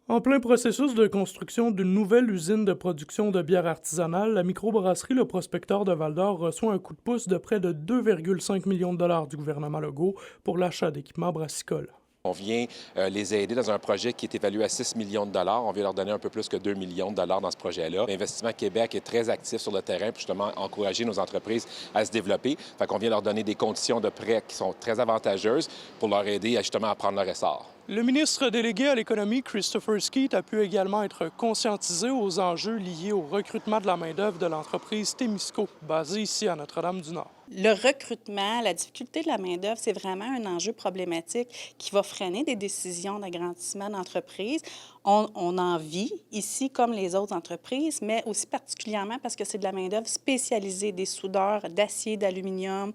En plein processus de construction d'une nouvelle usine de production de bière artisanale, la microbrasserie Le Prospecteur de Val-d'Or reçoit un coup de pouce de près de 2,5 millions de dollars du gouvernement Legault pour l'achat d'équipements brassicoles. On vient les aider dans un projet qui est évalué à 6 millions de dollars. On vient leur donner un peu plus que 2 millions de dollars dans ce projet-là. L'Investissement Québec est très actif sur le terrain pour justement encourager nos entreprises à se développer. Fait qu'on vient leur donner des conditions de prêt qui sont très avantageuses pour leur aider à justement à prendre leur essor. Le ministre délégué à l'économie, Christopher Skeet, a pu également être conscientisé aux enjeux liés au recrutement de la main-d'œuvre de l'entreprise Témisco, basée ici à Notre-Dame-du-Nord. Le recrutement, la difficulté de la main-d'œuvre, c'est vraiment un enjeu problématique qui va freiner des décisions d'agrandissement d'entreprise. On en vit ici comme les autres entreprises, mais aussi particulièrement parce que c'est de la main-d'œuvre spécialisée, des soudeurs d'acier, d'aluminium.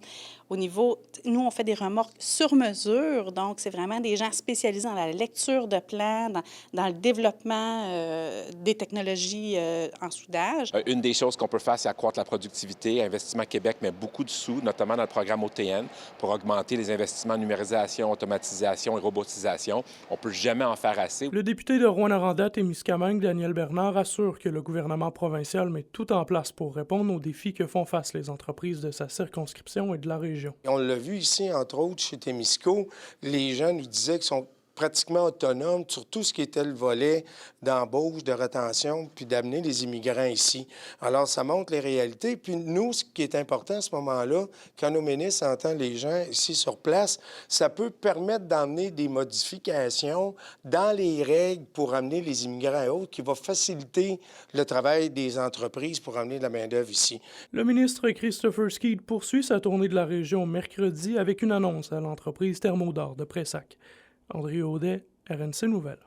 Au niveau, nous, on fait des remorques sur mesure, donc c'est vraiment des gens spécialisés dans la lecture de plans, dans le développement des technologies en soudage. Une des choses qu'on peut faire, c'est accroître la productivité. Investissement Québec met beaucoup de sous, notamment dans le programme OTN, pour augmenter les investissements en numérisation, automatisation et robotisation. On ne peut jamais en faire assez. Le député de Rouyn-Noranda-Témiscamingue, Daniel Bernard, assure que le gouvernement provincial met tout en place pour répondre aux défis que font face les entreprises de sa circonscription et de la région. On l'a vu ici, entre autres, chez Témisco, les gens nous disaient qu'ils sont pratiquement autonomes sur tout ce qui était le volet d'embauche, de rétention, puis d'amener les immigrants ici. Alors, ça montre les réalités. Puis nous, ce qui est important à ce moment-là, quand nos ministres entendent les gens ici sur place, ça peut permettre d'emmener des modifications dans les règles pour amener les immigrants et autres, qui va faciliter le travail des entreprises pour amener de la main-d'œuvre ici. Le ministre Christopher Skeet poursuit sa tournée de la région mercredi avec une annonce à l'entreprise Thermodor de Pressac. André Audet, RNC Nouvelles.